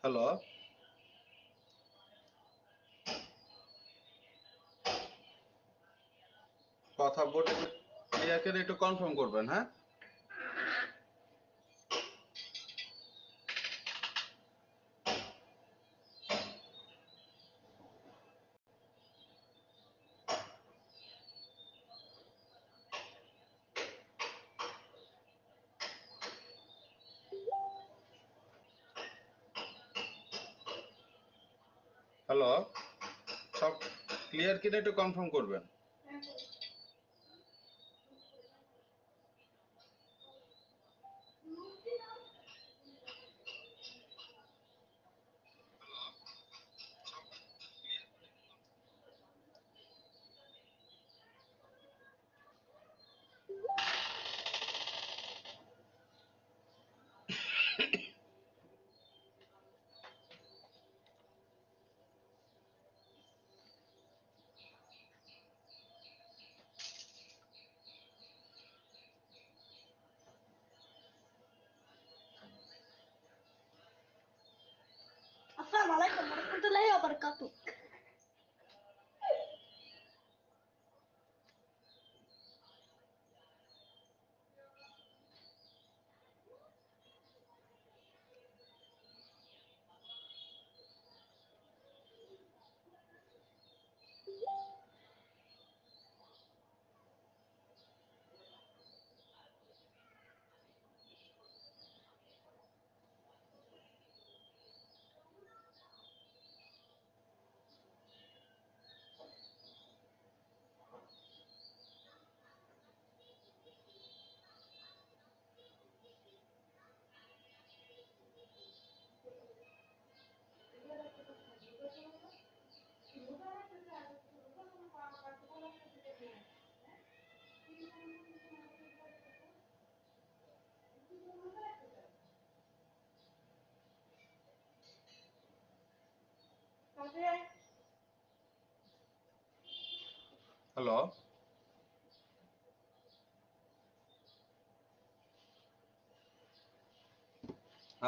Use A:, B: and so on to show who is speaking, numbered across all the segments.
A: Hello, কথা বলে ইয়াকে একটু কনফার্ম করবেন, হ্যাঁ? হ্যালো, সব ক্লিয়ার কিনা একটু কনফার্ম করবেন।
B: Assalamu alaikum warahmatullahi wabarakatuh.
A: Hello,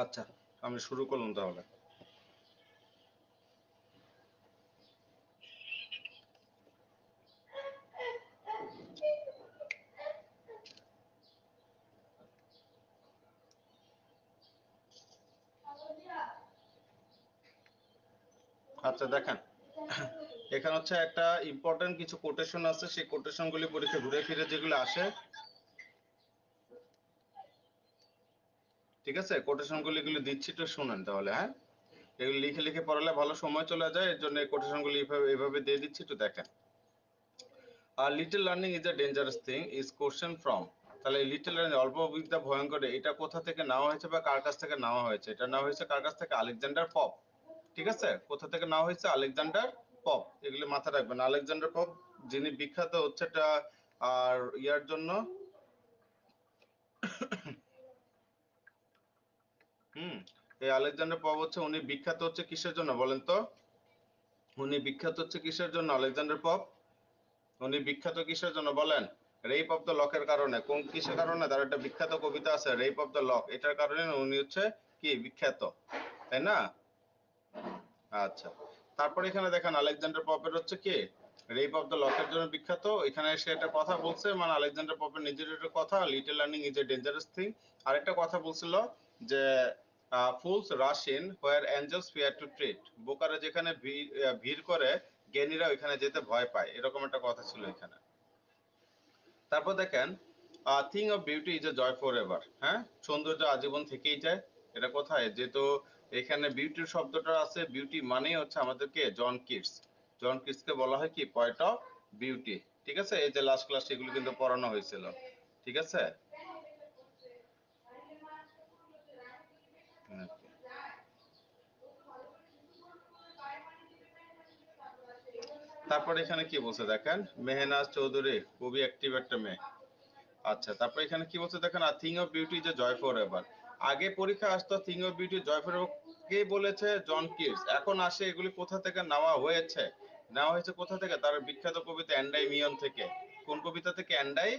A: আচ্ছা, আমি শুরু করলাম তাহলে। আচ্ছা, দেখেন, এখানে হচ্ছে একটা ইম্পর্টেন্ট কিছু কোটেশন আছে, সেই কোটেশনগুলি পরীক্ষা ঘুরে ফিরে যেগুলো আসে, ঠিক আছে? কোটেশনগুলি এগুলো দিচ্ছি, একটু শুনেন তাহলে, হ্যাঁ? এগুলো লিখে লিখে পড়ালে ভালো সময় চলে যায়, এর জন্য এই কোটেশনগুলি এভাবে দিয়ে দিচ্ছি, একটু দেখেন। আর little learning is a dangerous thing is question from, তাহলে লিটল লার্নিং অল্প বিদ্যা ভয়ঙ্কর, এটা কোথা থেকে নেওয়া হয়েছে বা কার কাছ থেকে নেওয়া হয়েছে? এটা নেওয়া হয়েছে কার কাছ থেকে? আলেকজান্ডার পপ, ঠিক আছে? কোথা থেকে নেওয়া হয়েছে? Alexander pop. এগুলি মাথায় রাখবেন। আলেকজান্ডার পপ যিনি বিখ্যাত হচ্ছে এটা আর ইয়ার জন্য, হুম, এই আলেকজান্ডার পপ হচ্ছে উনি বিখ্যাত হচ্ছে কিসের জন্য বলেন তো? উনি বিখ্যাত হচ্ছে কিসের জন্য আলেকজান্ডার পপ? উনি বিখ্যাত কিসের জন্য বলেন? রেপ অফ দ্য লকের কারণে। কোন কিসের কারণে? তার একটা বিখ্যাত কবিতা আছে রেপ অফ দ্য লক, এটার কারণে উনি হচ্ছে কি বিখ্যাত, তাই না? আচ্ছা, তারপরে এখানে দেখেন আলেকজান্ডার পপের হচ্ছে কি রেপ অফ দ্য লকের জন্য বিখ্যাত। এখানে সে একটা কথা বলছে, মানে আলেকজান্ডার পপের নিজের একটা কথা, little learning is a dangerous thing. আরেকটা কথা বলছিল যে fools rush in where angels fear to tread, বোকারা যেখানে ভিড় করে জ্ঞানীরা ওইখানে যেতে ভয় পায়, এরকম একটা কথা ছিল এখানে। তারপর দেখেন thing of beauty is a joy for ever, হ্যাঁ, সৌন্দর্য আজীবন থেকেই যায়। এটা কোথায়? যেহেতু এখানে বিউটির শব্দটা আছে, বিউটি মানেই হচ্ছে আমাদেরকে জন কিটস, জন কিটসকে বলা হয় কি পয়েট অফ বিউটি, ঠিক আছে? এই যে লাস্ট ক্লাস এগুলো কিন্তু পড়ানো হয়েছিল, ঠিক আছে? তারপর এখানে কি বলছে দেখেন, মেহনাজ চৌধুরী খুবই অ্যাক্টিভ একটা মেয়ে। আচ্ছা, তারপর এখানে কি বলছে দেখেন, আর থিং অফ বিউটি যে জয় ফর এভার। আগে পরীক্ষা আসতো thing of beauty joy for ever, কে বলেছে? John Keats. এখন আসে এগুলি কোথা থেকে নেওয়া হয়েছে? নেওয়া হয়েছে কোথা থেকে? তার বিখ্যাত কবিতা অ্যান্ডাই মিয়ন থেকে। কোন কবিতা থেকে? অ্যান্ডাই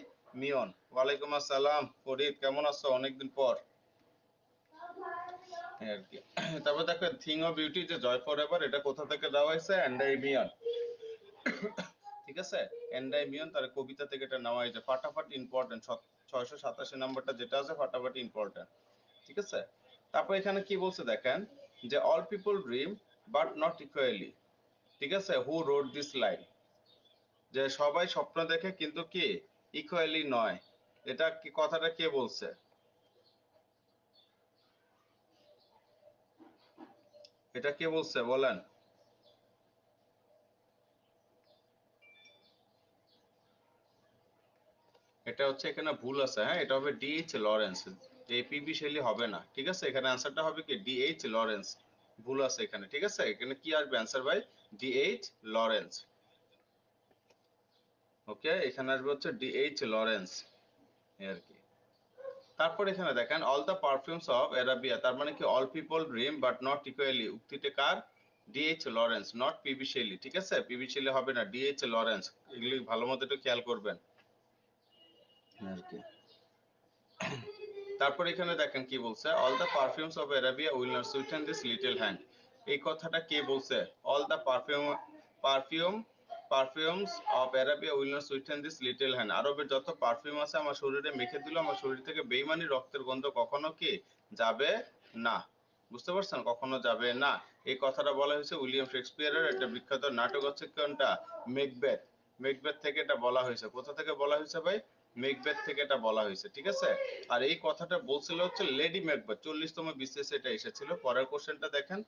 A: মিয়ন। ওয়ালাইকুম আসসালাম ফরিদ, কেমন আছো? অনেকদিন পর। এই আর কি। তারপর দেখো থিং অফ বিউটি যে জয় ফর এভার, এটা কোথা থেকে দেওয়া হয়েছে? এন্ডাইমিয়ন, ঠিক আছে, এন্ডাইমিয়ন তার কবিতা থেকে এটা নেওয়া হয়েছে। ফাটাফাটি ইম্পর্টেন্ট, 687 নাম্বারটা যেটা আছে ফাটাফাটি ইম্পর্টেন্ট, ঠিক আছে। তারপর এখানে কি বলছে দেখেন, যে all people dream but not equally, ঠিক আছে, হু রোড দিস লাইন, যে সবাই স্বপ্ন দেখে কিন্তু কি ইকুয়ালি নয়, এটা কি কথাটা কে বলছে? এটা কে বলছে বলেন? এটা হচ্ছে এখানে ভুল আছে, হ্যাঁ, এটা হবে ডিএইচ লরেন্স, এই পিবি শেলি হবে না, ঠিক আছে, এখানে অ্যান্সারটা হবে কি ডিএইচ লরেন্স, ভুল আছে এখানে, ঠিক আছে, এখানে কি আসবে অ্যান্সার ভাই? ডিএইচ লরেন্স, ওকে, এখানে আসবে হচ্ছে ডিএইচ লরেন্স, এই আর কি। তারপর এখানে দেখেন all the perfumes of Arabia, তার মানে কি all people dream but not equally, উক্তিটা কার? DH Lawrence, not PB Shelley, ঠিক আছে, পিবি শেলি হবে না, ডিএইচ লরেন্স, এগুলি ভালো মতো একটু খেয়াল করবেন আর কি। তারপর এখানে দেখেন কি বলছে, all the perfumes of Arabia will not sweeten this little hand, এই কথাটা কে বলছে? All the perfume perfumes of Arabia will not sweeten this little hand, আরবের যত পারফিউম আছে আমার শরীরে মেখে দিল, আমার শরীর থেকে বেইমানি রক্তের গন্ধ কখনো কি যাবে না, বুঝতে পারছেন, কখনো যাবে না, এই কথাটা বলা হয়েছে উইলিয়াম শেক্সপিয়ারের একটা বিখ্যাত নাটক হচ্ছে কোনটা? মেকবেথ, মেকবেথ থেকে এটা বলা হয়েছে, কোথা থেকে বলা হয়েছে ভাই? মেকবেথ থেকে এটা বলা হয়েছে, ঠিক আছে। আর এই কথাটা বলছিল হচ্ছে লেডি ম্যাকবেথ, 40তম বিসিএস এটা এসেছিল। পরের কোশ্চেনটা দেখেন,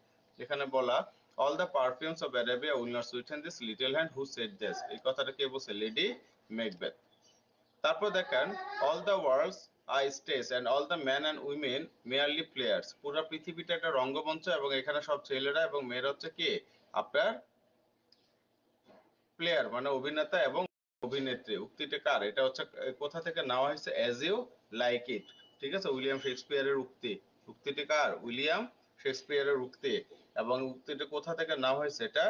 A: এখানে বলা all the perfumes of Arabia will not sweeten this little hand who said this, এই কথাটা কে বলছে? Lady Macbeth. তারপর দেখেন all the world's are stage and all the man and women merely players, পুরো পৃথিবীটা একটা রঙ্গমঞ্চ এবং এখানে সব ছেলেরা এবং মেয়েরা হচ্ছে কি আপনার প্লেয়ার, মানে অভিনেতা এবং অভিনেত্রী, উক্তিটা কার? এটা হচ্ছে কোথা থেকে নেওয়া হয়েছে? অ্যাজ ইউ লাইক ইট, ঠিক আছে, উইলিয়াম শেক্সপিয়ারের উক্তি, উক্তিটি কার? উইলিয়াম শেক্সপিয়ারের উক্তি, এবং উক্তিটি কোথা থেকে নেওয়া হয়েছে? এটা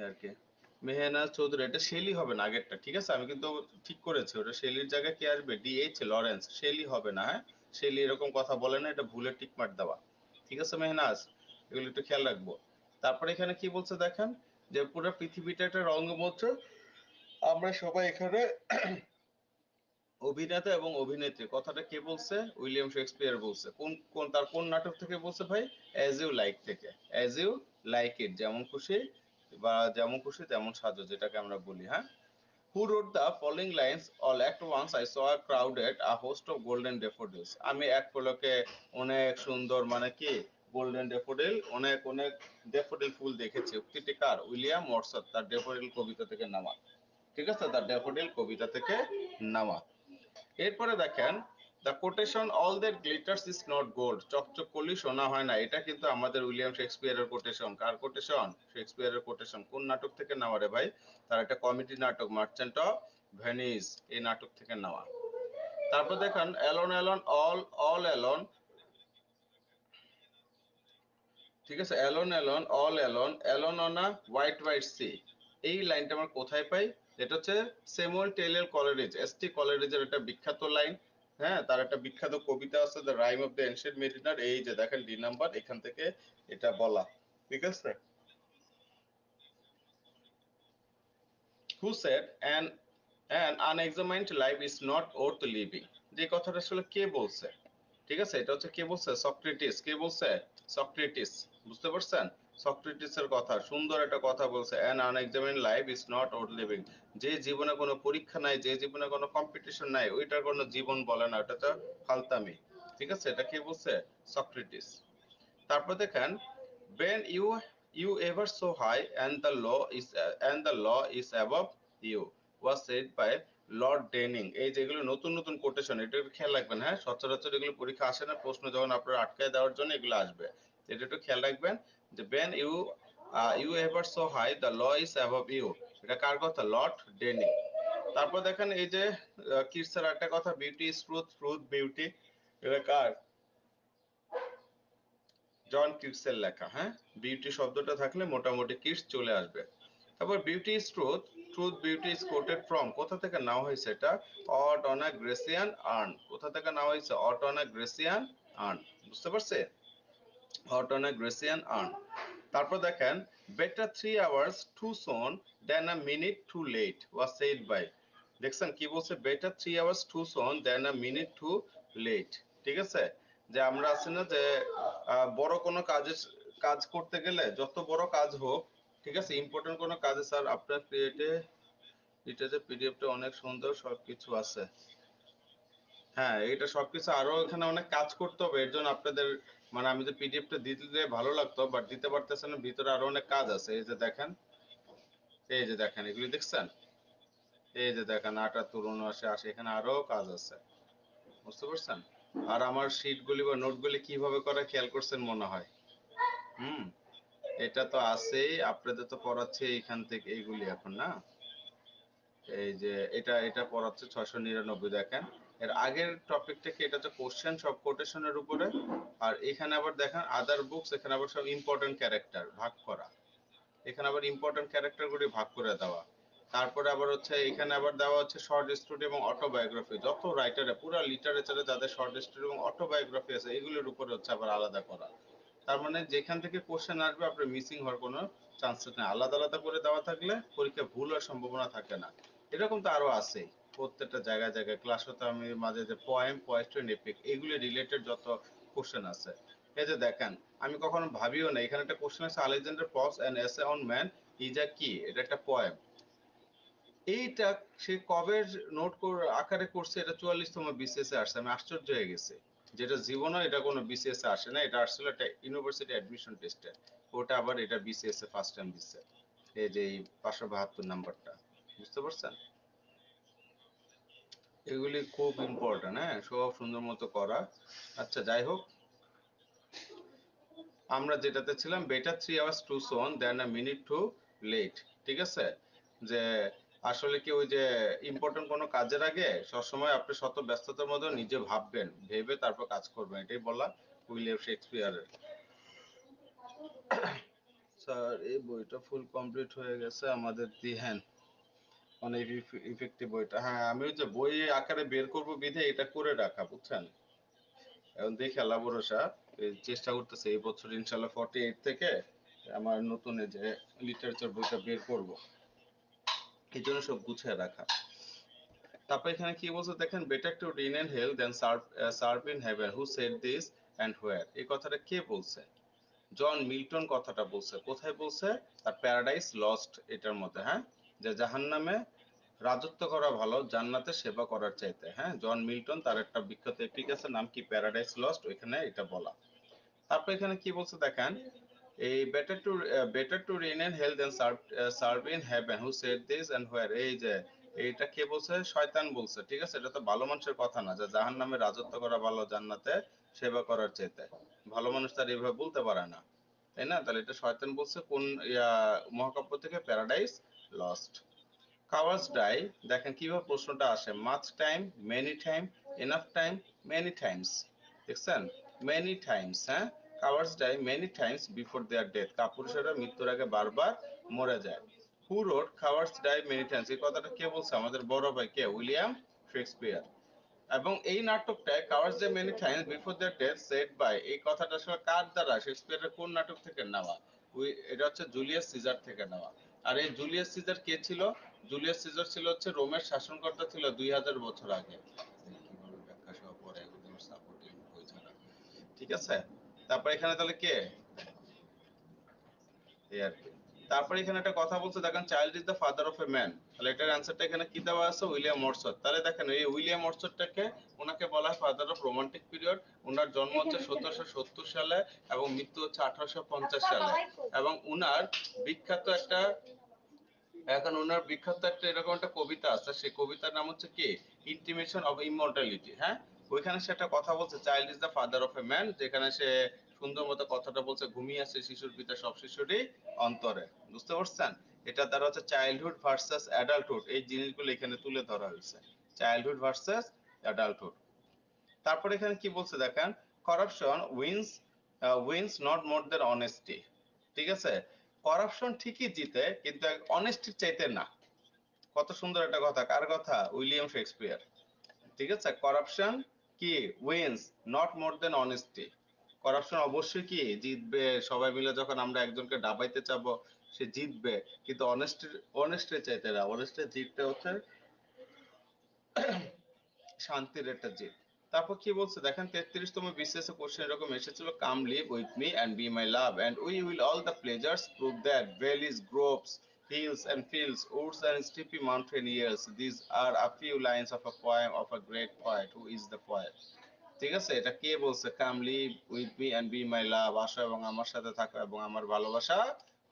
A: আর কি মেহনাজ চৌধুরী, এটা শেলি হবে না আগেরটা, ঠিক আছে, আমি কিন্তু ঠিক করেছি, ওটা শেলির জায়গায় কি আসবে? ডিএইচ লরেন্স, শেলি হবে না, হ্যাঁ, শেলি এরকম কথা বলে না, এটা ভুলে টিকমার্ক দেওয়া, ঠিক আছে মেহনাজ, এগুলো একটু খেয়াল রাখবো। তারপরে এখানে কি বলছে দেখেন, যে পুরো পৃথিবীটা একটা রঙ্গমঞ্চ, আমরা সবাই এখানে অভিনেতা এবং অভিনেত্রী, কথাটা কে বলছে? উইলিয়াম শেক্সপিয়ার বলছে। কোন কোন তার কোন নাটক থেকে বলছে ভাই? অ্যাজ ইউ লাইক থেকে, অ্যাজ ইউ লাইক ইট, যেমন খুশি বা যেমন খুশি তেমন সাজো, যেটাকে আমরা বলি, হ্যাঁ। Who wrote the following lines all at once I saw a crowded a host of golden daffodils, আমি এক পলকে অনেক সুন্দর, মানে কি গোল্ডেন ডেফোডিল, অনেক অনেক ডেফোডিল ফুল দেখেছি, উক্তিটি কার? উইলিয়াম ওয়ার্ডসওয়ার্থ, তার ডেফোডিল কবিতা থেকে নেওয়া, ঠিক আছে, তার ড্যাফোডিল কবিতা থেকে নেওয়া। এরপরে দেখেন the quotation all that glitters is not gold, চকচক করলেই সোনা হয় না, এটা কিন্তু আমাদের উইলিয়াম শেক্সপিয়ারের কোটেশন। কার কোটেশন? শেক্সপিয়ারের কোটেশন। কোন নাটক থেকে নেওয়া রে ভাই? তার একটা কমেডি নাটক মার্চেন্ট অফ ভেনিস, এই নাটক থেকে নেওয়া। তারপর দেখেন অ্যালন অ্যালন অল অ্যালন, ঠিক আছে, alone alone all alone alone on a wide wide sea, এই লাইনটা আমরা কোথায় পাই? এটা হচ্ছে স্যামুয়েল টেইলর কলারিজ, এসটি কলারিজের একটা বিখ্যাত লাইন, হ্যাঁ, তার একটা বিখ্যাত কবিতা আছে the rime of the ancient mariner, এই যে দেখেন ডি নাম্বার, এখান থেকে এটা বলা, ঠিক আছে। Who said an unexamined life is not worth living, যে কথাটা আসলে কে বলছে? ঠিক আছে, এটা হচ্ছে কে বলছে? সক্রেটিস, কে বলছে? সক্রেটিস, বুঝতে পারছেন, সক্রেটিসের কথা, সুন্দর একটা কথা বলছে, an unexamined life is not worth living, যে জীবনে কোনো পরীক্ষা নাই, যে জীবনে কোনো কম্পিটিশন নাই, ওইটার কোনো জীবন বলে না, ওটা তো ফালতামি, ঠিক আছে, এটা কে বলছে? সক্রেটিস। তারপর দেখেন when you ever so high and the law is above you was said by Lord ডেনিং, এই যেগুলো নতুন নতুন কোটেশন, এটা একটু খেয়াল রাখবেন, হ্যাঁ, সচরাচর এগুলো পরীক্ষা আসে না, প্রশ্ন যখন আপনারা আটকায় দেওয়ার জন্য এগুলো আসবে, এটা একটু খেয়াল রাখবেন, যে when you ever so high the law is above you, এটা কার কথা? লর্ড ডেনিং। তারপর দেখেন এই যে কিটসের একটা কথা, beauty is truth, truth beauty, এটা কার? জন কিটসের লেখা, হ্যাঁ, বিউটি শব্দটা থাকলে মোটামুটি কিটস চলে আসবে। তারপর beauty is truth, truth beauty is quoted from, কোথা থেকে নেওয়া হয়েছে? এটা অট অন আ গ্রেসিয়ান আর্ন, কোথা থেকে নেওয়া হয়েছে? Ode on a Grecian urn. বুঝতে পারছে? Ode on a Grecian urn. তারপর দেখেন better 3 hours too soon than a minute too late was said by। দেখছেন কি বলছে? Better 3 hours too soon than a minute too late। ঠিক আছে? যে আমরা আছি না যে বড় কোনো কাজ করতে গেলে যত বড় কাজ হোক, ঠিক আছে, ইম্পর্টেন্ট কোনো কাজে, স্যার আপনার এটা যে পিডিএফটা অনেক সুন্দর, সবকিছু আছে। হ্যাঁ, এটা সবকিছু আরো এখানে অনেক কাজ করতে হবে, এর জন্য আপনাদের মানে আমি যে পিডিএফটা দিতে দিলে ভালো লাগতো, বাট দিতে পারতেছেন না, ভিতরে আরো অনেক কাজ আছে। এই যে দেখেন, এই যে দেখেন, এগুলি দেখছেন? এই যে দেখেন ৭৮, ৭৯, ৮০, এখানে আরো কাজ আছে। বুঝতে পারছেন? আর আমার শিটগুলি বা নোটগুলি কিভাবে করে খেয়াল করছেন মনে হয়? হুম, এটা তো আছেই, আপনাদের তো পড়াচ্ছে এইখান থেকে এইগুলি এখন, না? এই যে এটা এটা পড়াচ্ছে ৬৯৯, দেখেন এর আগের টপিকটা কি, এটা হচ্ছে কোশ্চেন সব কোটেশনের উপরে। আর এখানে আবার দেখেন আদার বুকস, এখানে আবার সব ইম্পর্টেন্ট ক্যারেক্টার ভাগ করা, এখানে আবার ইম্পর্টেন্ট ক্যারেক্টারগুলি ভাগ করে দেওয়া। তারপরে আবার হচ্ছে এখানে আবার দেওয়া হচ্ছে শর্ট স্টোরি এবং অটোবায়োগ্রাফি, যত রাইটারে পুরো লিটারেচারে যাদের শর্ট স্টোরি এবং অটোবায়োগ্রাফি আছে এগুলোর উপরে হচ্ছে আবার আলাদা করা। তার মানে যেখান থেকে কোশ্চেন আসবে আপনার মিসিং হওয়ার কোনো চান্সেস নেই, আলাদা আলাদা করে দেওয়া থাকলে পরীক্ষায় ভুল হওয়ার সম্ভাবনা থাকে না। এরকম তো আরো আছে প্রত্যেকটা জায়গায় জায়গায়, ক্লাসে তো আমি মাঝে যে পোয়েম, পোয়েট্রি, এপিক এগুলি রিলেটেড যত কোশ্চেন আছে। এই যে দেখেন, আমি কখনো ভাবিও না, এখানে একটা কোশ্চেন আছে, Alexander pops an essay on man is a কি, এটা একটা পোয়েম। এইটা সে কবে নোট আকারে করছে, এটা ৪৪তম বিসিএস এ আসছে। আমি আশ্চর্য হয়ে গেছি, যেটা জীবনে এটা কোনো বিসিএস এ আসে না, এটা আসছিল একটা ইউনিভার্সিটি অ্যাডমিশন টেস্টে, ওটা আবার এটা বিসিএস এ ফার্স্ট টাইম দিচ্ছে। এই যে এই ৫৭২ নাম্বারটা, বুঝতে পারছেন? এগুলি খুব ইম্পর্টেন্ট, হ্যাঁ, সব সুন্দর মতো করা। আচ্ছা যাই হোক, আমরা যেটাতে ছিলাম, better 3 hours too soon than a minute too late। ঠিক আছে? যে আসলে কি ওই যে ইম্পর্টেন্ট কোনো কাজের আগে সবসময় আপনি শত ব্যস্ততার মধ্যে নিজে ভাববেন, ভেবে তারপর কাজ করবেন, এটাই বলা উইলিয়াম শেক্সপিয়ারের। স্যার এই বইটা ফুল কমপ্লিট হয়ে গেছে আমাদের দিহেন, অনেক ইফেক্টিভ বইটা। হ্যাঁ, আমি ওই যে বই আকারে বের করব বিধে এটা করে রাখা, বুঝছেন? এখন দেখি আল্লাহ ভরসা, চেষ্টা করতেছে এই বছর ইনশাল্লাহ 48 থেকে আমার নতুন এই যে লিটারেচার বইটা বের করব, এই জন্য সব গুছিয়ে রাখা। তারপর এখানে কি বলছে দেখেন, better to reign in hell than serve in heaven, who said this and where, এই কথাটা কে বলছে? জন মিল্টন কথাটা বলছে। কোথায় বলছে? তার প্যারাডাইস লস্ট এটার মধ্যে, হ্যাঁ, যে জাহান্নামে রাজত্ব করা ভালো জান্নাতে সেবা করার চাইতে। হ্যাঁ, জন মিল্টন, তার একটা বিখ্যাত এপিক আছে, নাম কি, প্যারাডাইস লস্ট, ওইখানে এটা বলা। তারপর এখানে কি বলছে দেখেন, এই better to reign in hell than serve in heaven, who said this and where, এই যে এইটা কে বলছে? শয়তান বলছে। ঠিক আছে? এটা তো ভালো মানুষের কথা না যে জাহান্নামে রাজত্ব করা ভালো জান্নাতে সেবা করার চাইতে। ভালো মানুষ তার এইভাবে বলতে পারে না, তাই না? তাহলে এটা শয়তান বলছে কোন মহাকাব্য থেকে? Paradise lost. কাওয়ার্স ডাই, দেখেন কিভাবে প্রশ্নটা আসে, much time, many time, enough time, many times. দেখছেন? মেনি টাইমস, হ্যাঁ, cowards die many times before their death, কাপুরুষেরা মৃত্যুর আগে বারবার মরে যায়। Who wrote cowards die many times, এই কথাটা কে বলছে? আমাদের বড় ভাই কে? William Shakespeare. এবং এই নাটকটায় cowards die many times before the death said by, এই কথাটা আসলে কার দ্বারা, শেক্সপিয়ারের কোন নাটক থেকে নেওয়া? এটা হচ্ছে জুলিয়াস সিজার থেকে নেওয়া। আর এই জুলিয়াস সিজার কে ছিল? জুলিয়াস সিজার ছিল হচ্ছে রোমের শাসনকর্তা, ছিল ২০০০ বছর আগে। কিভাবে ব্যাখ্যা সহ পরে এগুলো সাপোর্টিং বই ছাড়া। ঠিক আছে? তারপর এখানে তাহলে কে, এই আর কি। তারপরে এখানে একটা কথা বলছে দেখেন, child is the father of a man, তাহলে এটার অ্যান্সারটা এখানে কি দেওয়া আছে? উইলিয়াম মরসট। তাহলে দেখেন এই উইলিয়াম মরসটটাকে, ওনাকে বলা হয় ফাদার অফ রোমান্টিক পিরিয়ড। ওনার জন্ম হচ্ছে ১৭৭০ সালে এবং মৃত্যু হচ্ছে ১৮৫০ সালে। এবং উনার বিখ্যাত একটা, এখন ওনার বিখ্যাত একটা এরকম একটা কবিতা আছে, সেই কবিতার নাম হচ্ছে কি, ইন্টিমেশন অফ ইমমর্টালিটি। হ্যাঁ, ওইখানে সে একটা কথা বলছে, child is the father of a man, যেখানে সে সুন্দর মতো কথাটা বলছে, ঘুমিয়ে আছে শিশুর পিতা সব শিশুরই অন্তরে। বুঝতে পারছেন? এটা দ্বারা হচ্ছে চাইল্ডহুড ভার্সেস অ্যাডাল্টহুড, এই জিনিসগুলো এখানে তুলে ধরা হয়েছে, চাইল্ডহুড ভার্সেস অ্যাডাল্টহুড। তারপর এখানে কি বলছে দেখেন, corruption wins not more than honesty. ঠিক আছে? করাপশন ঠিকই জিতে, কিন্তু অনেস্টির চাইতে না। কত সুন্দর একটা কথা, কার কথা? William Shakespeare. ঠিক আছে? করাপশন কি wins not more than honesty. Corruption অবশ্যই কি জিতবে, সবাই মিলে যখন আমরা একজনকে ডাবাইতে চাবো সে জিতবে, কিন্তু অনেস্টের চাইতে না, অনেস্টের জিতটা হচ্ছে শান্তির একটা জিত। তারপর কি বলছে দেখেন 33তম বিসিএস কোশ্চেন এরকম এসেছিল, come live with me and be my love and we will all the pleasures prove that valleys groves hills and fields woods and steepy mountain years these are a few lines of a poem of a great poet who is the poet। ঠিক আছে, এটা কে বলছে? Come live with me and be my love, আসো এবং আমার সাথে থাকো এবং আমার ভালোবাসা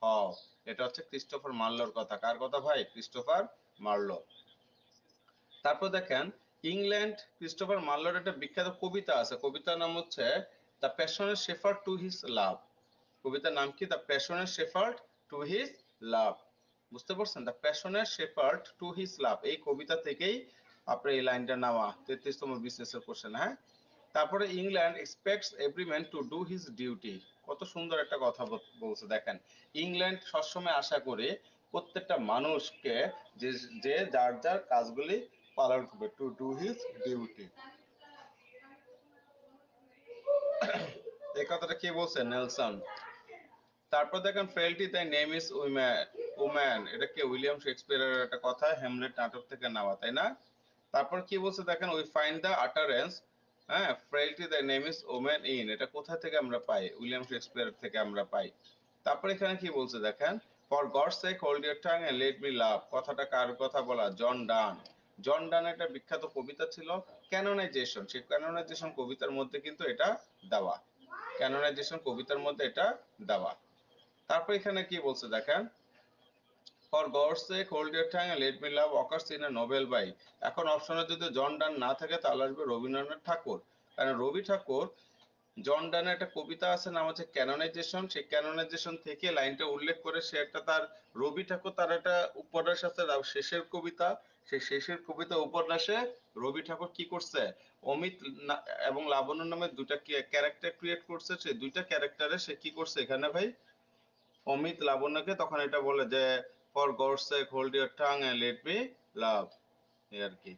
A: হও। এটা হচ্ছে ক্রিস্টোফার মার্লোর কথা। কার কথা ভাই? Christopher Marlowe. তারপর দেখেন ইংল্যান্ড ক্রিস্টোফার মার্লোর একটা বিখ্যাত কবিতা আছে, কবিতার নাম হচ্ছে the passionate shepherd to his love. কবিতার নাম কি? The passionate shepherd to his love. বুঝতে পারছেন? The passionate shepherd to his love, এই কবিতা থেকেই আপনার এই লাইনটা নেওয়া 33তম বিসিএস এর কোশ্চেন। হ্যাঁ, তারপরে England expects every man to do his duty. কত সুন্দর একটা কথা বলছে দেখেন, ইংল্যান্ড সবসময় আশা করে প্রত্যেকটা মানুষকে যে যে যার যার কাজগুলি পালন করবে, টু ডু হিজ ডিউটি। এই কথাটা কে বলছে? নেলসন। তারপর দেখেন ফেলটি তাই নেম ইজ উম্যান, এটা কে? উইলিয়াম শেক্সপিয়ারের একটা কথা, হ্যামলেট নাটক থেকে নেওয়া, তাই না? তারপর কি বলছে দেখেন, উই ফাইন্ড দ্য আটারেন্স, হ্যাঁ, frailty the name is women in, এটা কোথা থেকে আমরা পাই? উইলিয়াম শেক্সপিয়ার থেকে আমরা পাই। তারপর এখানে কি বলছে দেখেন, for God's sake hold your tongue and let me love, কথাটা কার কথা বলা? জন ডান। জন ডান একটা বিখ্যাত কবিতা ছিল ক্যানোনাইজেশন, সেই ক্যানোনাইজেশন কবিতার মধ্যে কিন্তু এটা দেওয়া, ক্যানোনাইজেশন কবিতার মধ্যে এটা দেওয়া। তারপর এখানে কি বলছে দেখেন, for God's sake hold your tongue and let me love occurs in a novel by. এখন অপশনে যদি জন ডান না থাকে তাহলে আসবে রবীন্দ্রনাথ ঠাকুর, কারণ রবি ঠাকুর জন ডানের একটা কবিতা আছে নাম হচ্ছে ক্যানোনাইজেশন, সেই ক্যানোনাইজেশন থেকে লাইনটা উল্লেখ করে সে একটা তার, রবি ঠাকুর তার একটা উপন্যাস আছে শেষের কবিতা, সেই শেষের কবিতা উপন্যাসে রবি ঠাকুর কি করছে, অমিত এবং লাবণ্য নামে দুটা ক্যারেক্টার ক্রিয়েট করছে, সেই দুইটা ক্যারেক্টারে সে কি করছে এখানে ভাই, অমিত লাবণ্যকে তখন এটা বলে যে for God's sake hold your tongue and let me love, এই আর কি।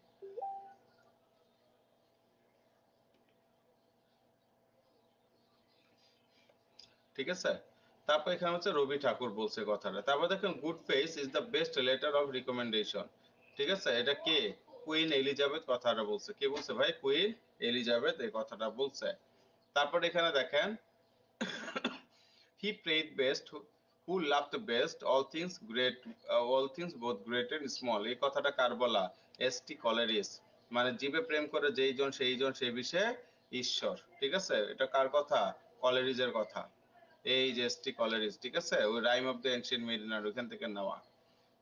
A: ঠিক আছে, তারপর এখানে হচ্ছে রবি ঠাকুর বলছে কথাটা। তারপর দেখেন good face is the best letter of recommendation. ঠিক আছে, এটা কে? কুইন এলিজাবেথ কথাটা বলছে। কে বলছে ভাই? কুইন এলিজাবেথ এই কথাটা বলছে। তারপর এখানে দেখেন he prayed best who loved best all things great, all things both great and small, এই কথাটা কার বলা? এস.টি. কলেরিস। মানে জীবে প্রেম করে যেই জন সেই জন সেই বিষয়ে ঈশ্বর। ঠিক আছে, এটা কার কথা? কলেরিজের কথা। এই যে এস.টি. কলেরিজ, ঠিক আছে, ওই rime of the ancient mariner ওইখান থেকে নেওয়া।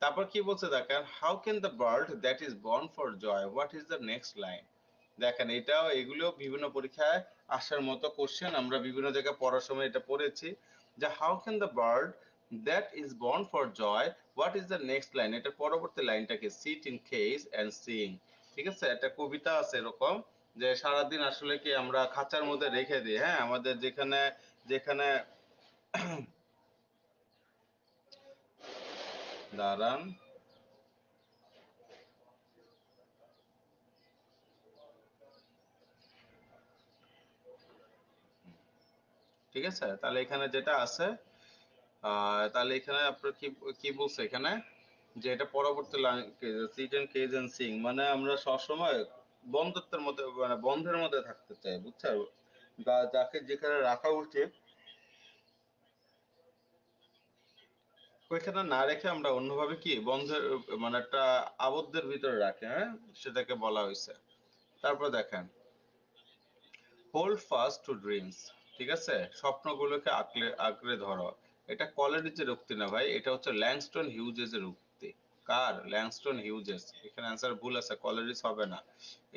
A: তারপর কি বলছে দেখেন, how can the bird that is born for joy what is the next line. দেখেন এটাও, এগুলো বিভিন্ন পরীক্ষায় আসার মতো কোশ্চেন, আমরা বিভিন্ন জায়গায় পড়ার সময় এটা পড়েছি যে how can the bird that is born for joy what is the next line, এটা পরবর্তী লাইনটাকে sit in cage and sing. ঠিক আছে, একটা কবিতা আছে এরকম যে সারাদিন আসলে কি আমরা খাঁচার মধ্যে রেখে দিই, হ্যাঁ, আমাদের যেখানে যেখানে দাঁড়ান, ঠিক আছে, তাহলে এখানে যেটা আছে তাহলে এখানে আপনার কি কি বলছে এখানে, যে এটা পরবর্তী line sit and cage and sing, মানে আমরা সবসময় বন্ধুত্বের মধ্যে, মানে বন্ধের মধ্যে থাকতে চাই, বুঝছো, যাকে যেখানে রাখা উচিত ওইখানে না রেখে আমরা অন্যভাবে কি বন্ধের, মানে একটা আবদ্ধের ভিতরে রাখে, হ্যাঁ, সেটাকে বলা হয়েছে। তারপর দেখেন হোল্ড ফাস্ট টু ড্রিমস, ঠিক আছে, স্বপ্নগুলোকে আঁকড়ে আঁকড়ে ধরো, এটা কলেরিজের উক্তি না ভাই, এটা হচ্ছে ল্যাংস্টন হিউজেসের উক্তি। কার? Langston Hughes. এখানে অ্যান্সার ভুল আছে, কলেরিজ হবে না।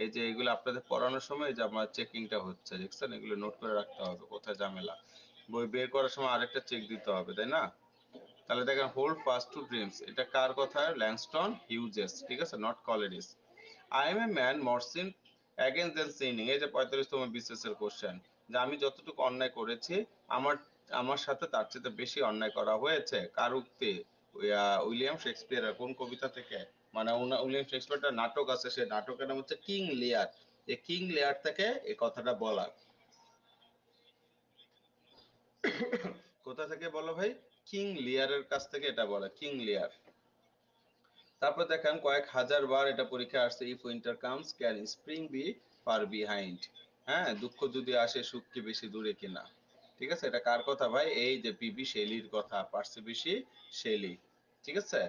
A: এই যে এগুলো আপনাদের পড়ানোর সময় যে আমার চেকিংটা হচ্ছে দেখছেন, এগুলো নোট করে রাখতে হবে, কোথায় ঝামেলা, বই বের করার সময় আরেকটা চেক দিতে হবে, তাই না? তাহলে দেখেন হোল্ড ফাস্ট টু ড্রিমস, এটা কার কথা? ল্যাংস্টন হিউজেস, ঠিক আছে, not Coleridge. I am a man more sinned against than sinning, এই যে 45তম বিসিএস এর কোশ্চেন, যে আমি যতটুকু অন্যায় করেছি আমার আমার সাথে তার চেয়ে বেশি অন্যায় করা হয়েছে, কার উক্তি? উইলিয়াম শেক্সপিয়ারের। কোন কবিতা থেকে? মানে উইলিয়াম শেক্সপিয়ারের নাটক আছে, সেই নাটকের নাম হচ্ছে কিং লিয়ার। যে কিং লেয়ার থেকে এই কথাটা বলা। কোথা থেকে বলো ভাই? কিং লিয়ারের কাছ থেকে এটা বলা, কিং লিয়ার। তারপর দেখেন কয়েক হাজার বার এটা পরীক্ষা আসছে, if winter comes can spring be far behind. হ্যাঁ, দুঃখ যদি আসে সুখ কি বেশি দূরে কিনা। ঠিক আছে, এটা কার কথা ভাই? এই যে পিবি শেলির কথা, পার্সি বিশি শেলি। ঠিক আছে,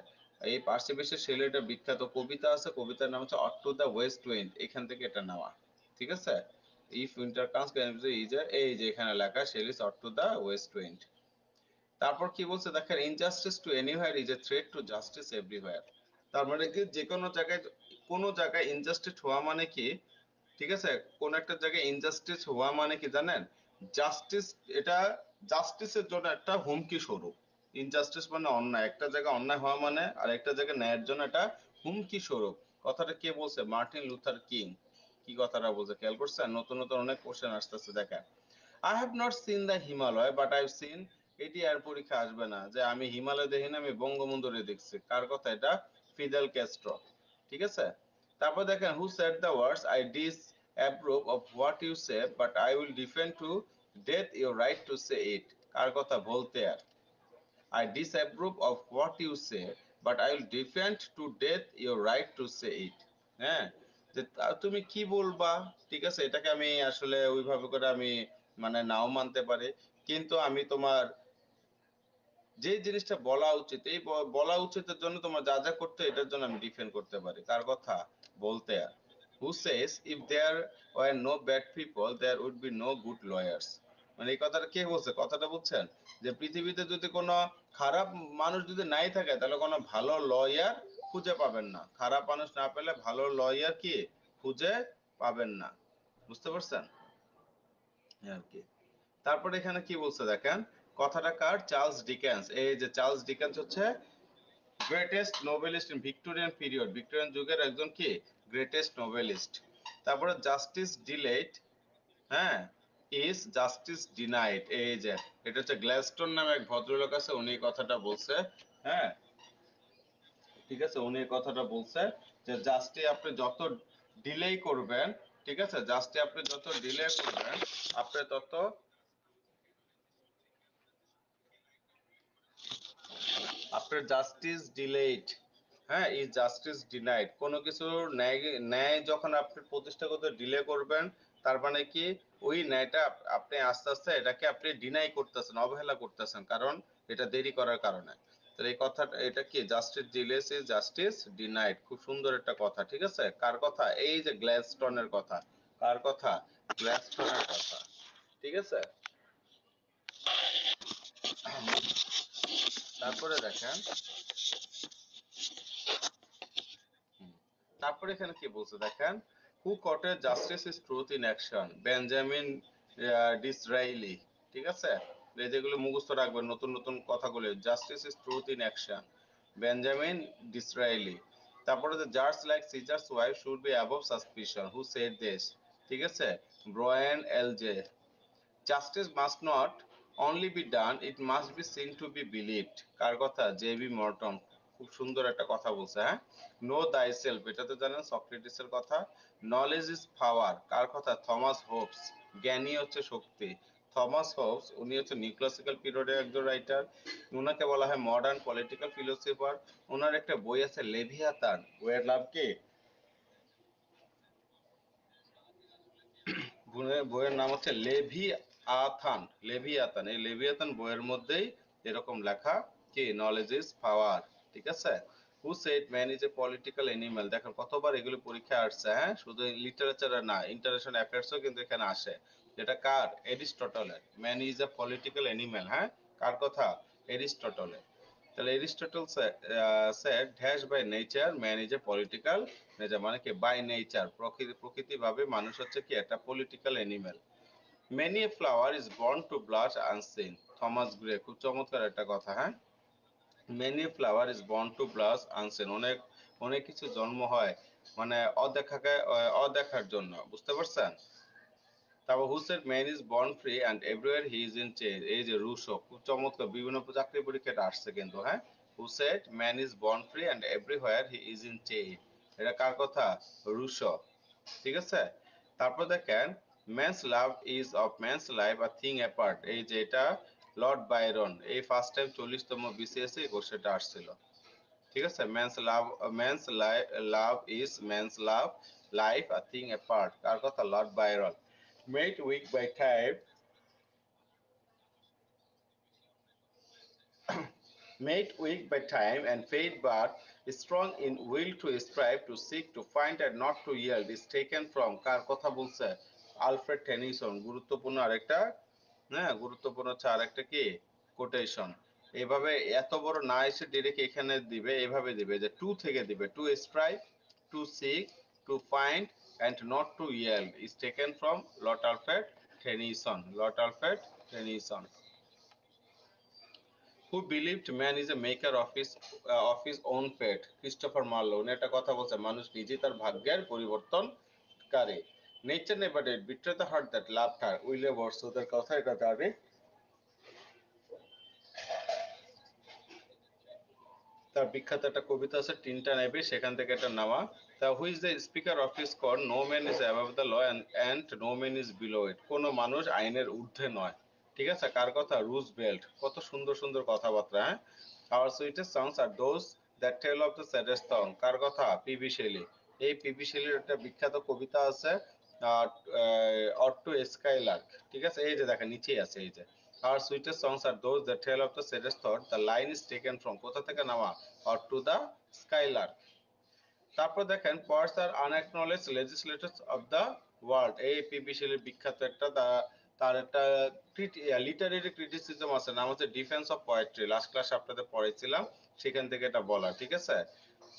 A: এই পার্সি বিশি শেলির একটা বিখ্যাত কবিতা আছে, কবিতার নাম হচ্ছে ode to the west wind, এখান থেকে এটা নেওয়া। ঠিক আছে, ইফ উইন্টার কামস ক্যান এই যে এখানে লেখা Shelley's ode to the west wind. তারপর কি বলছে দেখেন, injustice to anywhere is a threat to justice everywhere. তার মানে কি, যে কোনো জায়গায় ইনজাস্টিস হওয়া মানে কি, ঠিক আছে, কোন একটা জায়গায় ইনজাস্টিস হওয়া মানে কি জানেন? জাস্টিস, এটা জাস্টিসের জন্য একটা হুমকি স্বরূপ। ইনজাস্টিস মানে অন্যায়, একটা জায়গায় অন্যায় হওয়া মানে, আর একটা জায়গায় ন্যায়ের জন্য একটা হুমকি স্বরূপ। কথাটা কে বলছে? Martin Luther king. কি কথাটা বলছে খেয়াল করছেন? নতুন নতুন অনেক কোশ্চেন আসতেছে দেখেন। I have not seen the Himalaya but I have seen, এটি আর পরীক্ষা আসবে না যে আমি হিমালয় দেখি না, আমি বঙ্গবন্ধুরে দেখছি। কার কথা এটা? Fidel Castro. ঠিক আছে, তারপর দেখেন, who said the words I disapprove of what you say but I will defend to death your right to say it. কার কথা? Voltaire. I disapprove of what you say, but I will defend to death your right to say it. হ্যাঁ, যে তুমি কি বলবা, ঠিক আছে, এটাকে আমি আসলে ওইভাবে করে আমি মানে নাও মানতে পারি, কিন্তু আমি তোমার যে জিনিসটা বলা উচিত, এই বলা উচিতের জন্য তোমার যা যা করতে হয়, এটার জন্য আমি ডিফেন্ড করতে পারি। কার কথা? বলতে। Who says if there were no bad people there would be no good lawyers. মানে এই কথাটা কে বলছে? কথাটা বুঝছেন? যে পৃথিবীতে যদি কোনো খারাপ মানুষ যদি নাই থাকে, তাহলে কোনো ভালো লয়ার খুঁজে পাবেন না। খারাপ মানুষ না পেলে ভালো লয়ার কি খুঁজে পাবেন না। বুঝতে পারছেন? এই আর কি। তারপর এখানে কি বলছে দেখেন, কথাটা কার? Charles Dickens. এই যে চার্লস ডিকেন্স হচ্ছে greatest noblest in Victorian period, Victorian যুগের একজন কি গ্রেটেস্ট নোবেলিস্ট। তারপরে জাস্টিস ডিলেড, হ্যাঁ, ইজ জাস্টিস ডিনাইড। এই যে এটা হচ্ছে গ্ল্যাডস্টোন নামে এক ভদ্রলোক আছে, উনি এই কথাটা বলছে। হ্যাঁ, ঠিক আছে, উনি এই কথাটা বলছে যে জাস্টি আপনি যত ডিলে করবেন, ঠিক আছে, জাস্টি আপনি যত ডিলে করবেন, আপনি তত, আপনার জাস্টিস ডিলেড, হ্যাঁ, ইজ জাস্টিস ডিনাইড। কোনো কিছুর ন্যায়, ন্যায় যখন আপনি প্রতিষ্ঠা করতে ডিলে করবেন, তার মানে কি ওই ন্যায়টা আপনি আস্তে আস্তে এটাকে আপনি ডিনাই করতেছেন, অবহেলা করতেছেন, কারণ এটা দেরি করার কারণে। তো এই কথাটা, এটা কি জাস্টিস ডিলেস ইজ জাস্টিস ডিনাইড। খুব সুন্দর একটা কথা। ঠিক আছে, কার কথা? এই যে গ্ল্যাডস্টোনের কথা। কার কথা? গ্ল্যাডস্টোনের কথা। ঠিক আছে, তারপরে দেখেন, তারপরে এখানে কি বলছে দেখেন, who quoted justice is truth in action, Benjamin Disraeli. ঠিক আছে, এই যেগুলো মুখস্থ রাখবেন নতুন নতুন কথাগুলো, justice is truth in action, Benjamin Disraeli. তারপরে যে জাজ like Caesar's wife should be above suspicion, who said this? ঠিক আছে, Brian L J. Justice must not only be done, it must be seen to be believed. কার কথা? J B Morton. খুব সুন্দর একটা কথা বলছে। হ্যাঁ, নো দাই সেলফ, এটা তো জানেন সক্রেটিসের কথা। নলেজ ইজ পাওয়ার, কার কথা? থমাস হোবস। জ্ঞানী হচ্ছে শক্তি। থমাস হোবস, উনি হচ্ছে নিউক্লাসিক্যাল পিরিয়ডের একজন রাইটার। উনাকে বলা হয় মডার্ন পলিটিক্যাল ফিলোসফার। ওনার একটা বই আছে লেভিয়াতান, বইয়ের নাম কি? বইয়ের নাম হচ্ছে লেভিয়াথান। লেভিয়াথান, এই লেভিয়াথান বইয়ের মধ্যেই এরকম লেখা কি, নলেজ ইজ পাওয়ার। ঠিক আছে, who shed man is a political animal. দেখেন কতবার এগুলো পরীক্ষায় আসছে। হ্যাঁ, শুধু লিটারেচার না, ইন্টারন্যাশনাল অ্যাফেয়ার্সও কিন্তু এখানে আসে। এটা কার? এরিস্টটলের। Man is a political animal. হ্যাঁ, কার কথা? এরিস্টটলের। তাহলে Aristotle said dash by nature man is a political nature, মানে কি বাই নেচার, প্রকৃতি ভাবে মানুষ হচ্ছে কি একটা political animal. Many a flower is born to blush unseen, Thomas Gray. খুব চমৎকার একটা কথা। হ্যাঁ, many flower is born to blush unseen, অনেক অনেক কিছু জন্ম হয় মানে অদেখাকে, অদেখার জন্য। বুঝতে পারছেন? তারপর who said man is born free and everywhere he is in change. এই যে রুশো, খুব চমৎকার, বিভিন্ন চাকরি পরীক্ষাটা আসছে কিন্তু। হ্যাঁ, who said man is born free and everywhere he is in change, এটা কার কথা? রুশো। ঠিক আছে, তারপর দেখেন man's love is of man's life a thing apart, এই যে এটা লর্ড বাইরন এই ফার্স্ট টাইম 40তম বিসিএস এই কোশ্চেনটা আসছিল। ঠিক আছে, man's love is man's love life a thing apart, কার কথা? Lord Byron. made weak by time made weak by time and fate, but strong in will to strive, to seek, to find and not to yield, is taken from, কার কথা বলছে? Alfred Tennyson. গুরুত্বপূর্ণ আরেকটা, হ্যাঁ গুরুত্বপূর্ণ হচ্ছে আরেকটা কি quotation. এভাবে এত বড় না এসে ডিরেক্ট এখানে দিবে, এভাবে দিবে যে টু থেকে দিবে, to strive, to seek, to find and not to yield is taken from Lord Alfred Tennyson. Lord Alfred Tennyson. Who believed man is a maker of his own fate, Christopher Marlowe. উনি একটা কথা বলছে, মানুষ নিজেই তার ভাগ্যের পরিবর্তনকারী। Nature never did betray the heart that loved her, William ওয়ার্ডসওয়ার্থের কথা এটা জানি। তার বিখ্যাত একটা কবিতা আছে টিনটান অ্যাবি, সেখান থেকে এটা নেওয়া। তা who is the speaker of his court, no man is above the law and no man is below it, কোনো মানুষ আইনের ঊর্ধ্বে নয়। ঠিক আছে, কার কথা? রুজভেল্ট। কত সুন্দর সুন্দর কথাবার্তা, হ্যাঁ। Our sweetest songs are those that tell of the saddest song, কার কথা? P B Shelley. এই পিবি শেলির একটা বিখ্যাত কবিতা আছে অট্টো স্কাইলার্ক। ঠিক আছে, এই যে দেখেন নিচেই আছে, এই যে Our sweetest songs are those that tell of the saddest thought. The line is taken from, কোথা থেকে নেওয়া? Or to the skylark. তারপর দেখেন poets are unacknowledged legislators of the world, এই পিবি শেলির বিখ্যাত একটা তার একটা লিটারেরি ক্রিটিসিজম আছে, নাম হচ্ছে ডিফেন্স অফ পোয়েট্রি। লাস্ট ক্লাসে আপনাদের পড়াইছিলাম, সেখান থেকে এটা বলা। ঠিক আছে,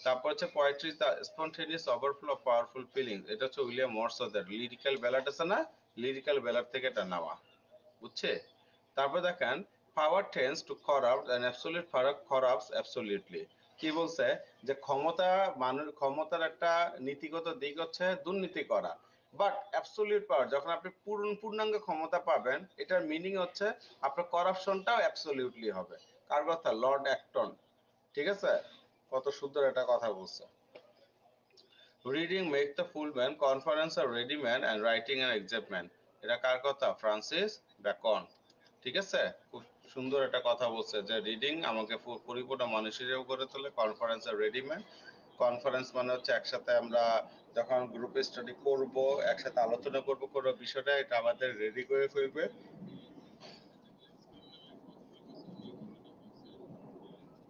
A: তারপর হচ্ছে poetry is the spontaneous overflow of powerful feelings, এটা হচ্ছে উইলিয়াম ওয়ার্ডসওয়ার্থের লিরিক্যাল ব্যালাড আছে না, লিরিক্যাল ব্যালাড থেকে এটা নেওয়া, বুঝছে? তারপর দেখেন power tends to corrupt and absolute corrupts absolutely, কি বলছে? যে ক্ষমতার একটা নীতিগত দিক হচ্ছে দুর্নীতি করা, বাট অ্যাবসলিউট পাওয়ার, যখন আপনি পূর্ণাঙ্গ ক্ষমতা পাবেন, এটার মিনিং হচ্ছে আপনার করাপশনটাও অ্যাবসলিউটলি হবে। কার কথা? Lord Acton. ঠিক আছে, কত সুন্দর একটা কথা বলছে। Reading make the full man, conference আর ready man and writing an exact man, এটা কার কথা? Francis Bacon. ঠিক আছে, খুব সুন্দর একটা কথা বলছে যে রিডিং আমাকে পরিপূর্ণ মানুষ হিসেবে করে তোলে, কনফারেন্স আর রেডি ম্যান। কনফারেন্স মানে হচ্ছে একসাথে আমরা যখন গ্রুপ স্টাডি করব, একসাথে আলোচনা করব কোনো বিষয়টা, এটা আমাদের রেডি করে ফেলবে।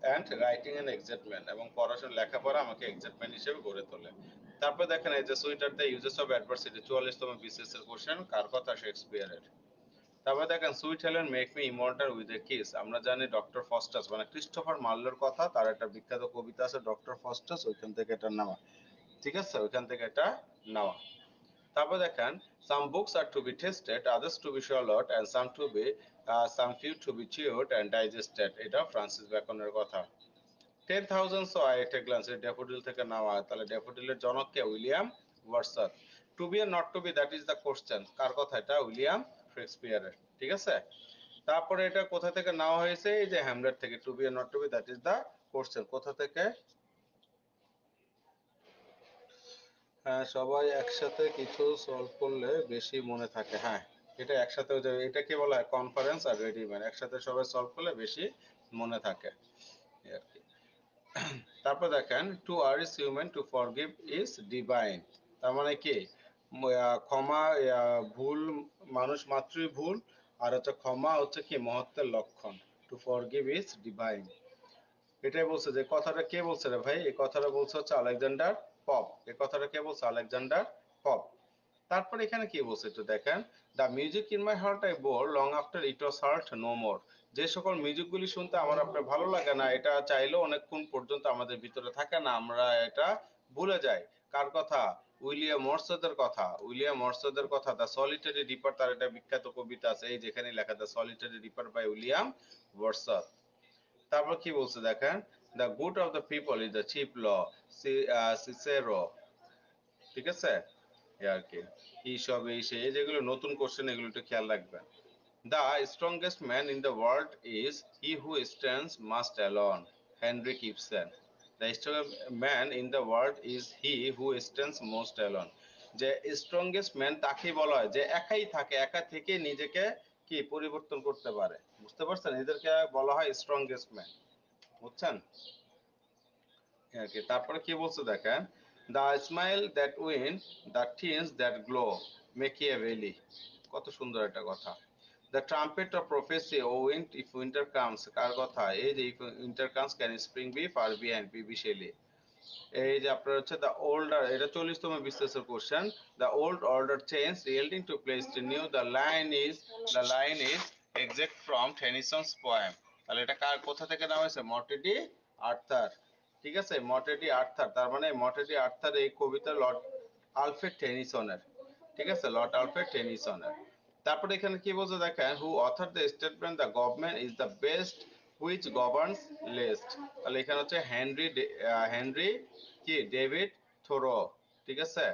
A: অ্যান্ড রাইটিং অ্যান এক্সাক্টমেন্ট, এবং পড়াশোনা লেখাপড়া আমাকে এক্সাক্টমেন্ট হিসেবে গড়ে তোলে। তারপর দেখেন এই যে sweet are the uses of adversity, 44তম বিসিএস এর কোশ্চেন, কার কথা? শেক্সপিয়ারের। তারপর দেখেন sweet Helen make me immortal with a kiss, আমরা জানি ডক্টর ফস্টাস মানে ক্রিস্টোফার মার্লোর কথা, তার একটা বিখ্যাত কবিতা আছে ডক্টর ফস্টাস, ওইখান থেকে এটা নেওয়া। ঠিক আছে, ওইখান থেকে এটা নেওয়া। তারপর দেখেন some books are to be tasted, others to be swallowed, and some few to be chewed and digested, এটা ফ্রান্সিস ব্যাকনের কথা। 10,000 saw at a glance, daffodil থেকে নেওয়া। তাহলে ড্যাফোডিলের জনক কে? William Wordsworth. To be or not to be, that is the question, কার কথা? এটা উইলিয়াম শেক্সপিয়ারের। ঠিক আছে, তারপরে এটা কোথা থেকে নেওয়া হয়েছে? এই যে হ্যামলেট থেকে। To be or not to be, that is the question, কোথা থেকে? হ্যাঁ, সবাই একসাথে কিছু সলভ করলে বেশি মনে থাকে, হ্যাঁ এটা একসাথে, এটা কি বলা হয়? কনফারেন্স আর রেডিম্যান, একসাথে সবাই সলভ করলে বেশি মনে থাকে, এই আর কি। তারপর দেখেন to err is human, to forgive is divine, তার মানে কি? ক্ষমা, ভুল মানুষ মাত্রই ভুল, আর হচ্ছে ক্ষমা হচ্ছে কি? মহত্বের লক্ষণ। টু ফরগিভ ইজ ডিভাইন, এটাই বলছে। যে কথাটা কে বলছে রে ভাই? এই কথাটা বলছে হচ্ছে আলেকজান্ডার পপ। এই কথাটা কে বলছে? Alexander Pope. তারপর এখানে কি বলছে একটু দেখেন, the music in my heart I bore long after it was heard no more, যে সকল মিউজিকগুলি শুনতে আমার আপনার ভালো লাগে না, এটা চাইলেও অনেকক্ষণ পর্যন্ত আমাদের ভিতরে থাকে না, আমরা এটা ভুলে যাই। কার কথা? উইলিয়াম ওয়ার্ডসওয়ার্থের কথা। উইলিয়াম ওয়ার্ডসওয়ার্থের কথা। দ্য সলিটারি রিপার, তার একটা বিখ্যাত কবিতা আছে, এই যেখানে লেখা the solitary reaper by William Wordsworth. তারপর কি বলছে দেখেন, the good of the people is the chief law, Cicero. ঠিক আছে, এই আর কি। এইসব এই সেই যেগুলো নতুন কোশ্চেন, এগুলো একটু খেয়াল রাখবেন। The strongest man in the world is he who stands must alone, Henrik Ibsen. The strongest man in the world is he who stands most alone, যে স্ট্রংগেস্ট ম্যান তাকেই বলা হয় যে একাই থাকে, একা থেকে নিজেকে কি পরিবর্তন করতে পারে। বুঝতে পারছেন, এদেরকে বলা হয় স্ট্রংগেস্ট ম্যান। বুঝছেন আর কি। তারপরে কি বলছে দেখেন, the smile that win, the tints that glow, Machiavelli. কত সুন্দর একটা কথা। The trumpet of prophecy O wind if winter comes, কার কথা? এই যে if winter comes can spring be far behind, P B Shelley. এই যে আপনার হচ্ছে দ্য ওল্ডার, এটা 40তম বিসিএসের question. The old order change yielding to place to new, the line is exact from Tennyson's poem. তাহলে এটা কার কোথা থেকে নেওয়া হয়েছে? মর্টেডি আর্থার। ঠিক আছে, মর্টেডি আর্থার, তার মানে মর্টেডি আর্থার এই কবিতা লর্ড আলফ্রেড টেনিসনের। ঠিক আছে, লর্ড আলফ্রেড টেনিসনের। তারপরে এখানে কি বলছে দেখেন, who author the statement the government is the best which governs least. তাহলে এখানে হচ্ছে হেনরি কি ডেভিড থোরো। ঠিক আছে।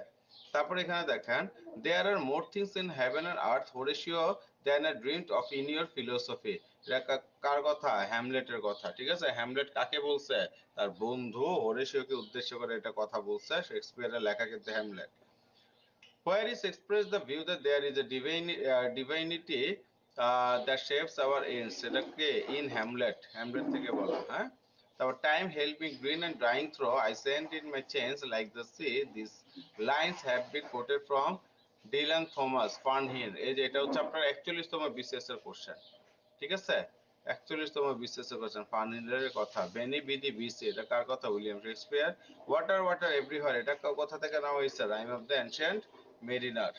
A: তারপরে এখানে দেখেন, there are more things in heaven and earth Horatio than are dreamed of in your philosophy. এটা কার কথা? হ্যামলেটের কথা। ঠিক আছে, হ্যামলেট কাকে বলছে? তার বন্ধু হোরেশিওকে উদ্দেশ্য করে এটা কথা বলছে, শেক্সপিয়ারের লেখা কিন্তু Hamlet. Where is expressed the view that there is a divinity that shapes our ends, সেটাকে ইন হ্যামলেট, হ্যামলেট থেকে বলা। হ্যাঁ, তারপর time help me green and drying through I sent in my change like the sea, this lines have been quoted from Dylan Thomas Fern Hill. এই যে এটা হচ্ছে আপনার 41তম বিসিএস এর কোশ্চেন। ঠিক আছে, 41তম বিসিএস এর কোশ্চেন, ফার্নহিলের কথা। বেনি বিদি বিসি, এটা কার কথা? William Shakespeare. Water water everywhere, এটা কোথা থেকে নেওয়া হয়েছে? Rime of the ancient mariner.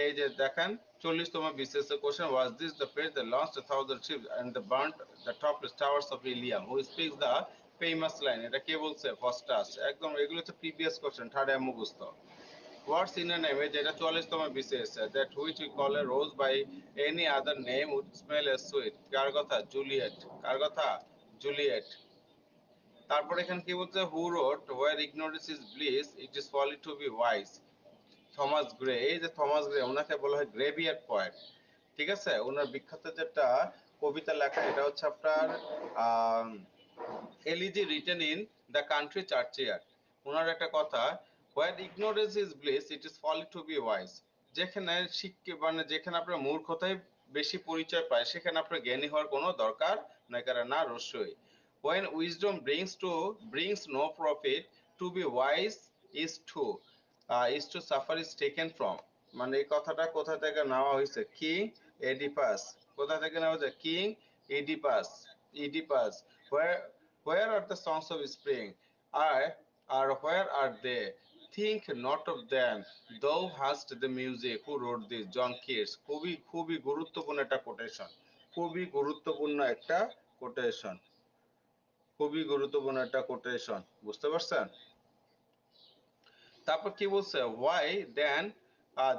A: এই যে দেখেন 40তম বিসিএস এর question, was this the place the launch 1000 ships and the burnt the topless towers of Ilium, who speaks the famous line, এটা কে বলছে? ফস্টাস। একদম এগুলো হচ্ছে প্রিভিয়াস কোশ্চেন, থার্ড এ মুখস্থ। হোয়াটস ইন এ নেম, যেটা 44তম BCS, that which we call a rose by any other name would smell a sweet, কার কথা? জুলিয়েট। কার কথা? জুলিয়েট। তারপর এখানে কি বলছে, who wrote where ignorance is bliss it is folly to be wise, Thomas Gray. এই যে থমাস গ্রে, ওনাকে বলা হয় গ্রেভিয়ার পয়েট। ঠিক আছে, ওনার বিখ্যাত যেটা কবিতা লেখা, এটা হচ্ছে আপনার elegy written in the country churchyard. ওনার একটা কথা, where ignorance is bliss it is folly to be wise, যেখানে মানে যেখানে আপনার মূর্খতাই বেশি পরিচয় পায়, সেখানে আপনার জ্ঞানী হওয়ার কোনো দরকার নাই, কারণ না রস্যই। when wisdom brings no profit, to be wise is to suffer is taken from, মানে এই কথাটা কোথা থেকে নেওয়া হয়েছে? কিং এডিপাস। কোথা থেকে নেওয়া হয়েছে? King Oedipus. where where are the songs of spring, are where are they, think not of them, thou hast the music, who wrote this, John Keats. খুবই খুবই গুরুত্বপূর্ণ একটা কোটেশন, খুবই গুরুত্বপূর্ণ একটা কোটেশন, খুবই গুরুত্বপূর্ণ একটা কোটেশন। বুঝতে পারছেন? তারপর কি বলছে, why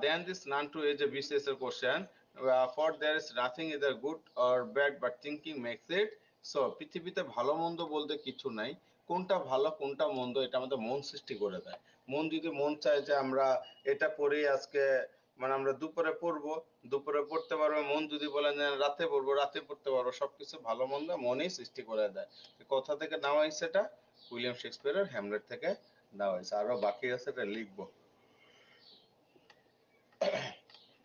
A: then this none to, এই যে বিসিএস এর question, for there is nothing either good or bad but thinking makes it so, পৃথিবীতে ভালো মন্দ বলতে কিছু নাই, কোনটা ভালো কোনটা মন্দ এটা আমাদের মন সৃষ্টি করে দেয়। মন যদি মন চায় যে আমরা এটা পড়ি আজকে, মানে আমরা দুপুরে পড়বো, দুপুরে পড়তে পারবো, মন যদি বলেন যে রাতে পড়বো, রাতে পড়তে পারবো, সবকিছু ভালো মন্দ মনই সৃষ্টি করে দেয়। কোথা থেকে নেওয়া হয়েছে এটা? উইলিয়াম শেক্সপিয়ারের হ্যামলেট থেকে নেওয়া হয়েছে। আরো বাকি আছে, এটা লিখবো।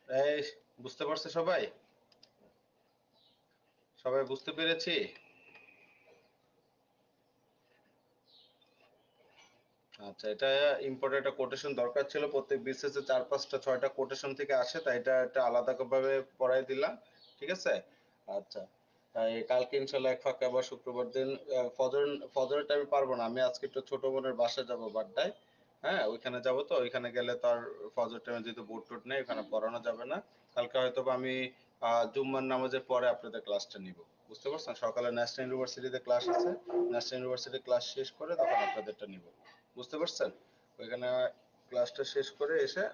A: এই বুঝতে পারছে সবাই? সবাই বুঝতে পেরেছি? আচ্ছা, এটা ইম্পর্টেন্ট একটা কোটেশন দরকার ছিল, প্রত্যেক বিসিএস এ 4 5টা 6টা কোটেশন থেকে আসে, তাই এটা একটা আলাদা ভাবে পড়াই দিলাম। ঠিক আছে। আচ্ছা, তাই কালকে ইনশাল্লাহ এক ফাঁকা আবার শুক্রবার দিন ফজরের টাইমে পারবো না, আমি আজকে একটু ছোট বোনের বাসায় যাবো বাড্ডায়। হ্যাঁ, ওইখানে যাবো, তো ওইখানে গেলে তো আর ফজর টাইমে যেহেতু বুট টুট নেই, ওখানে পড়ানো যাবে না। কালকে হয়তো বা আমি জুম্মার নামাজের পরে আপনাদের ক্লাসটা নিব। বুঝতে পারছেন, সকালে ন্যাশনাল ইউনিভার্সিটিতে ক্লাস আছে, ন্যাশনাল ইউনিভার্সিটি ক্লাস শেষ করে তখন আপনাদেরটা নিব। বুঝতে পারছেন, ওইখানে ক্লাসটা শেষ করে এসে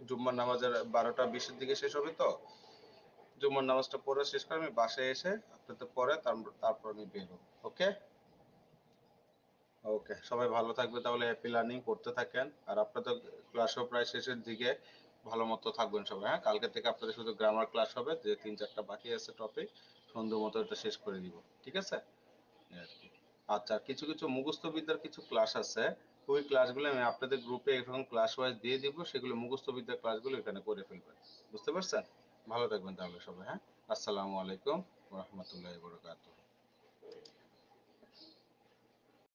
A: জুম্মার নামাজের 12টা 20-এর দিকে শেষ হবে, তো জুম্মার নামাজটা পড়ে শেষ করে আমি বাসায় এসে আপনাদের পরে তারপর আমি বের হবো। ওকে, ওকে, সবাই ভালো থাকবে তাহলে, হ্যাপি লার্নিং করতে থাকেন। আর আপনাদের ক্লাসও প্রায় শেষের দিকে, ভালো মতো থাকবেন সবাই। হ্যাঁ, কালকে থেকে আপনাদের শুধু গ্রামার ক্লাস হবে, যে 3 4টা বাকি আছে টপিক, সুন্দর মতো এটা শেষ করে দিব। ঠিক আছে, এই আর কি। আচ্ছা, কিছু কিছু মুখস্থ বিদ্যার কিছু ক্লাস আছে, ওই ক্লাসগুলো আমি আপনাদের গ্রুপে এখন ক্লাস ওয়াইজ দিয়ে দিব, সেগুলো মুখস্থ বিদ্যার ক্লাসগুলো এখানে করে ফেলবেন। বুঝতে পারছেন? ভালো থাকবেন তাহলে সবাই, হ্যাঁ। আসসালামু আলাইকুম ওয়া রাহমাতুল্লাহি ওয়া বারাকাতুহু।